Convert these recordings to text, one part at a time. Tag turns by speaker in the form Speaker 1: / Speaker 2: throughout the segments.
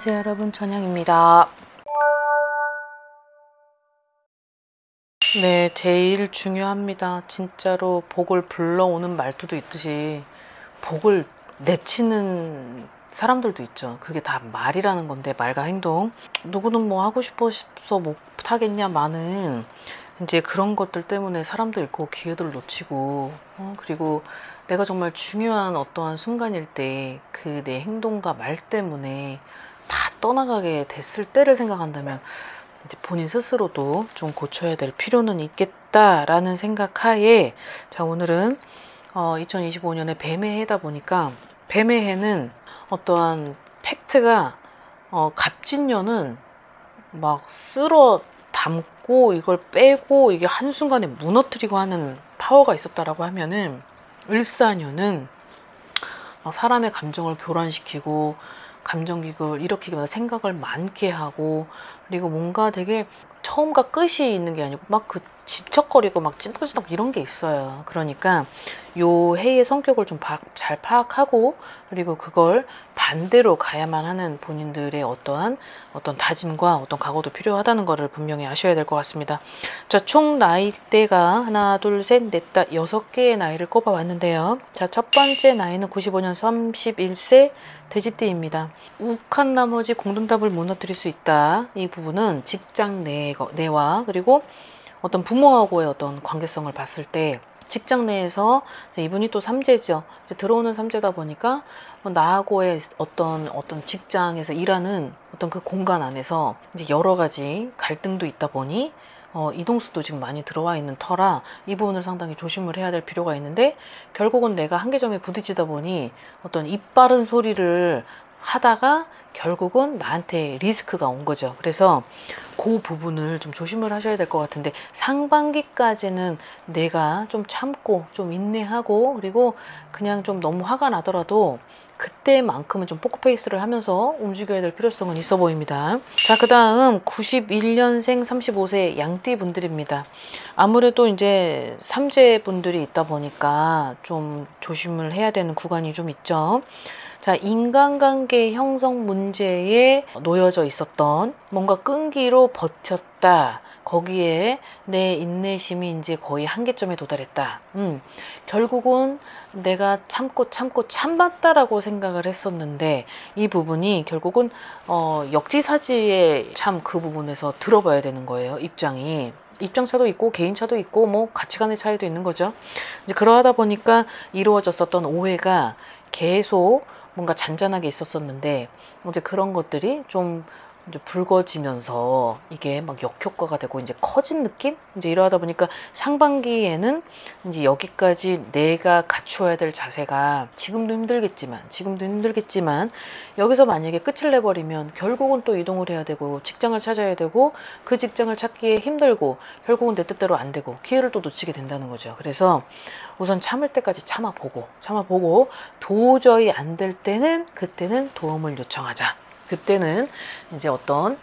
Speaker 1: 안녕하세요 여러분, 천양입니다. 네, 제일 중요합니다. 진짜로 복을 불러오는 말투도 있듯이 복을 내치는 사람들도 있죠. 그게 다 말이라는 건데, 말과 행동. 누구는 뭐 하고 싶어서 못 하겠냐마는 이제 그런 것들 때문에 사람도 잃고 기회들을 놓치고, 그리고 내가 정말 중요한 어떠한 순간일 때 그 내 행동과 말 때문에 다 떠나가게 됐을 때를 생각한다면 이제 본인 스스로도 좀 고쳐야 될 필요는 있겠다라는 생각하에, 자, 오늘은 2025년에 뱀의 해다 보니까, 뱀의 해는 어떠한 팩트가 갑진년은 막 쓸어 담고 이걸 빼고 이게 한순간에 무너뜨리고 하는 파워가 있었다라고 하면은, 을사년은 사람의 감정을 교란시키고 감정기복을 일으키기보다 생각을 많게 하고, 그리고 뭔가 되게 처음과 끝이 있는 게 아니고 막 그 지척거리고 막 찐득찐득 이런 게 있어요. 그러니까 요 해의 성격을 좀 잘 파악하고, 그리고 그걸 반대로 가야만 하는 본인들의 어떤 다짐과 어떤 각오도 필요하다는 것을 분명히 아셔야 될 것 같습니다. 자, 총 나이대가 하나, 둘, 셋, 넷, 다 6개의 나이를 꼽아 왔는데요. 자, 첫 번째 나이는 95년 31세 돼지띠입니다. 욱한 나머지 공든답을 무너뜨릴 수 있다. 이 부분은 직장 내와 그리고 어떤 부모하고의 어떤 관계성을 봤을 때, 직장 내에서 이분이 또 삼재죠. 들어오는 삼재다 보니까 나하고의 어떤 직장에서 일하는 어떤 그 공간 안에서 이제 여러 가지 갈등도 있다 보니 이동수도 지금 많이 들어와 있는 터라 이 부분을 상당히 조심을 해야 될 필요가 있는데, 결국은 내가 한계점에 부딪히다 보니 어떤 입 바른 소리를 하다가 결국은 나한테 리스크가 온 거죠. 그래서 그 부분을 좀 조심을 하셔야 될 것 같은데, 상반기까지는 내가 좀 참고 좀 인내하고, 그리고 그냥 좀 너무 화가 나더라도 그때만큼은 좀 포크페이스를 하면서 움직여야 될 필요성은 있어 보입니다. 자, 그 다음 91년생 35세 양띠 분들입니다. 아무래도 이제 삼재 분들이 있다 보니까 좀 조심을 해야 되는 구간이 좀 있죠. 자, 인간관계 형성 문제에 놓여져 있었던, 뭔가 끈기로 버텼다. 거기에 내 인내심이 이제 거의 한계점에 도달했다. 결국은 내가 참았다라고 생각을 했었는데, 이 부분이 결국은 역지사지에 참 그 부분에서 들어봐야 되는 거예요. 입장차도 있고 개인차도 있고 뭐 가치관의 차이도 있는 거죠. 이제 그러하다 보니까 이루어졌었던 오해가 계속 뭔가 잔잔하게 있었었는데, 이제 그런 것들이 좀 이제 불거지면서 이게 막 역효과가 되고 이제 커진 느낌? 이제 이러다 보니까 상반기에는 이제 여기까지 내가 갖추어야 될 자세가 지금도 힘들겠지만 여기서 만약에 끝을 내버리면 결국은 또 이동을 해야 되고 직장을 찾아야 되고, 그 직장을 찾기에 힘들고 결국은 내 뜻대로 안 되고 기회를 또 놓치게 된다는 거죠. 그래서 우선 참을 때까지 참아보고 도저히 안 될 때는 그때는 도움을 요청하자. 그때는 이제 어떤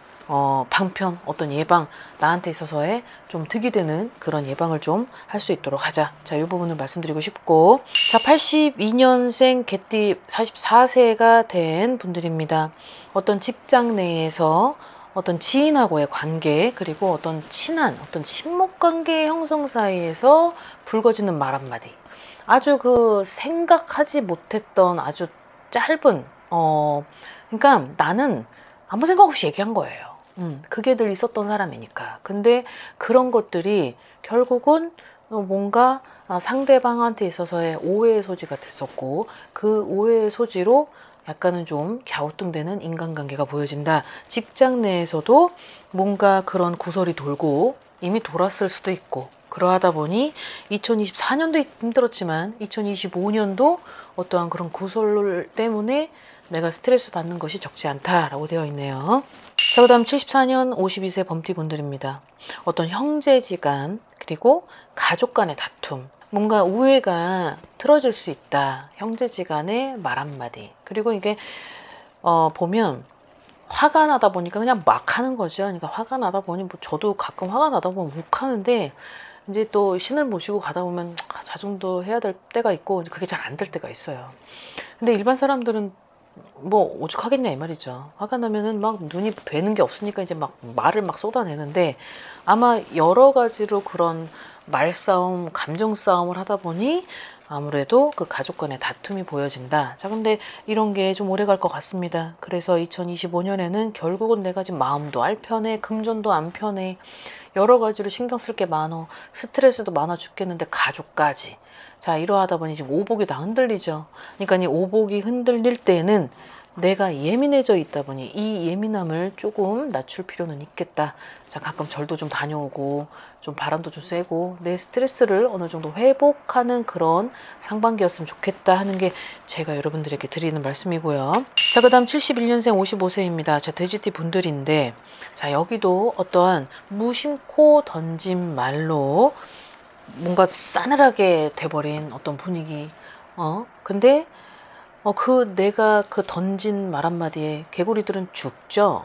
Speaker 1: 방편, 어떤 예방, 나한테 있어서의 좀 득이 되는 그런 예방을 좀 할 수 있도록 하자. 자, 이 부분을 말씀드리고 싶고, 자, 82년생 개띠 44세가 된 분들입니다. 어떤 직장 내에서 어떤 지인하고의 관계, 그리고 어떤 친목 관계 형성 사이에서 불거지는 말 한마디, 아주 그 생각하지 못했던 아주 짧은 그러니까 나는 아무 생각 없이 얘기한 거예요. 그게 늘 있었던 사람이니까. 근데 그런 것들이 결국은 뭔가 상대방한테 있어서의 오해의 소지가 됐었고, 그 오해의 소지로 약간은 좀 갸우뚱대는 인간관계가 보여진다. 직장 내에서도 뭔가 그런 구설이 돌고 이미 돌았을 수도 있고, 그러하다 보니 2024년도 힘들었지만 2025년도 어떠한 그런 구설 때문에 내가 스트레스 받는 것이 적지 않다라고 되어 있네요. 자, 그 다음 74년 52세 범띠 분들입니다. 어떤 형제지간 그리고 가족 간의 다툼, 뭔가 우애가 틀어질 수 있다. 형제지간의 말 한마디. 그리고 이게 보면 화가 나다 보니까 그냥 막 하는 거죠. 그러니까 화가 나다 보니 뭐 저도 가끔 화가 나다 보면 욱하는데, 이제 또 신을 모시고 가다 보면 자중도 해야 될 때가 있고 그게 잘 안 될 때가 있어요. 근데 일반 사람들은 뭐 오죽하겠냐 이 말이죠. 화가 나면은 막 눈이 뵈는 게 없으니까 이제 막 말을 막 쏟아내는데, 아마 여러 가지로 그런 말싸움, 감정 싸움을 하다 보니 아무래도 그 가족 간의 다툼이 보여진다. 자, 근데 이런 게 좀 오래 갈 것 같습니다. 그래서 2025년에는 결국은 내가 지금 마음도 안 편해, 금전도 안 편해, 여러 가지로 신경 쓸 게 많어, 스트레스도 많아 죽겠는데 가족까지. 자, 이러하다 보니 지금 오복이 다 흔들리죠. 그러니까 이 오복이 흔들릴 때는 내가 예민해져 있다 보니 이 예민함을 조금 낮출 필요는 있겠다. 자, 가끔 절도 좀 다녀오고 좀 바람도 좀 쐬고 내 스트레스를 어느 정도 회복하는 그런 상반기였으면 좋겠다 하는 게 제가 여러분들에게 드리는 말씀이고요. 자, 그 다음 71년생 55세입니다. 자, 돼지띠 분들인데, 자, 여기도 어떠한 무심코 던진 말로 뭔가 싸늘하게 돼버린 어떤 분위기. 근데 내가 그 던진 말 한마디에 개구리들은 죽죠.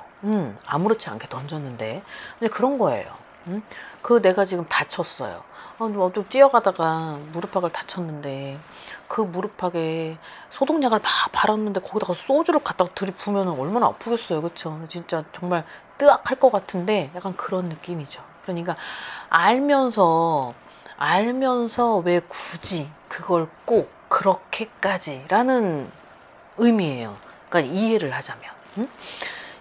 Speaker 1: 아무렇지 않게 던졌는데. 근데 그런 거예요. 내가 지금 다쳤어요. 좀 뛰어가다가 무릎팍을 다쳤는데, 그 무릎팍에 소독약을 막 바랐는데 거기다가 소주를 갖다가 들이부면 얼마나 아프겠어요. 그쵸? 진짜 정말 뜨악할 것 같은데 약간 그런 느낌이죠. 그러니까 알면서 왜 굳이 그걸 꼭 그렇게까지라는 의미예요. 그러니까 이해를 하자면.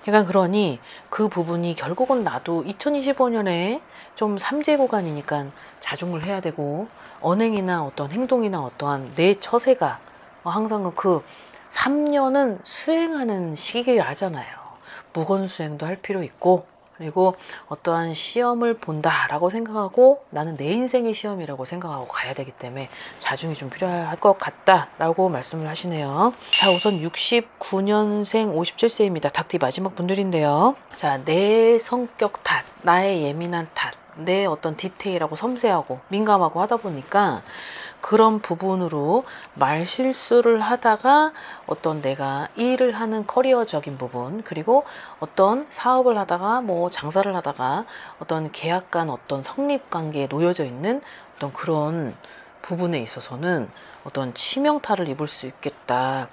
Speaker 1: 그러니까 그러니 그 부분이 결국은 나도 2025년에 좀 삼재 구간이니까 자중을 해야 되고, 언행이나 어떤 행동이나 어떠한 내 처세가 항상 그 3년은 수행하는 시기라잖아요. 무건수행도 할 필요 있고, 그리고 어떠한 시험을 본다라고 생각하고 나는 내 인생의 시험이라고 생각하고 가야 되기 때문에 자중이 좀 필요할 것 같다라고 말씀을 하시네요. 자, 우선 69년생 57세입니다. 닭띠 마지막 분들인데요. 자, 내 성격 탓, 나의 예민한 탓, 내 어떤 디테일하고 섬세하고 민감하고 하다 보니까 그런 부분으로 말실수를 하다가 어떤 내가 일을 하는 커리어적인 부분, 그리고 어떤 사업을 하다가 뭐 장사를 하다가 어떤 계약 간 어떤 성립 관계에 놓여져 있는 어떤 그런 부분에 있어서는 어떤 치명타를 입을 수 있겠다.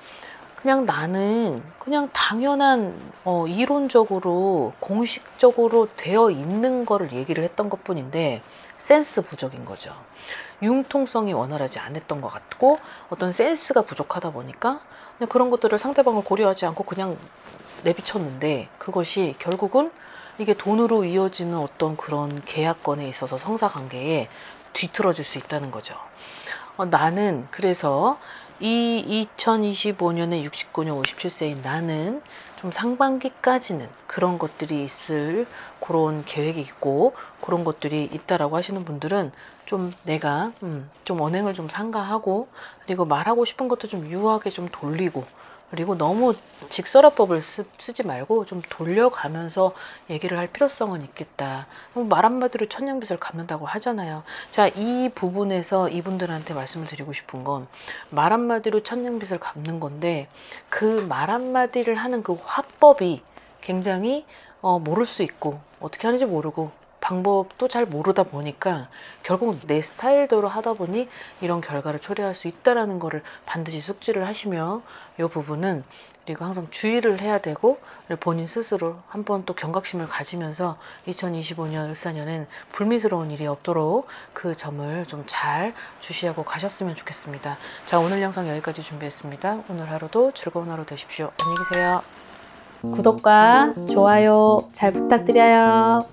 Speaker 1: 그냥 나는 그냥 당연한 이론적으로 공식적으로 되어 있는 거를 얘기를 했던 것뿐인데 센스 부족인 거죠. 융통성이 원활하지 않았던 것 같고 어떤 센스가 부족하다 보니까 그냥 그런 것들을 상대방을 고려하지 않고 그냥 내비쳤는데, 그것이 결국은 이게 돈으로 이어지는 어떤 그런 계약건에 있어서 성사관계에 뒤틀어질 수 있다는 거죠. 나는 그래서 이 2025년에 69년 57세인 나는 좀 상반기까지는 그런 것들이 있을 그런 계획이 있고 그런 것들이 있다라고 하시는 분들은 좀 내가 좀 언행을 좀 삼가하고, 그리고 말하고 싶은 것도 좀 유하게 좀 돌리고, 그리고 너무 직설화법을 쓰지 말고 좀 돌려가면서 얘기를 할 필요성은 있겠다. 말 한마디로 천냥빚을 갚는다고 하잖아요. 자, 이 부분에서 이분들한테 말씀을 드리고 싶은 건 말 한마디로 천냥빚을 갚는 건데, 그 말 한마디를 하는 그 화법이 굉장히 모를 수 있고 어떻게 하는지 모르고 방법도 잘 모르다 보니까 결국 내 스타일대로 하다 보니 이런 결과를 초래할 수 있다는 거를 반드시 숙지를 하시며, 이 부분은 그리고 항상 주의를 해야 되고 본인 스스로 한번 또 경각심을 가지면서 2025년 을사년엔 불미스러운 일이 없도록 그 점을 좀 잘 주시하고 가셨으면 좋겠습니다. 자, 오늘 영상 여기까지 준비했습니다. 오늘 하루도 즐거운 하루 되십시오. 안녕히 계세요. 구독과 좋아요 잘 부탁드려요.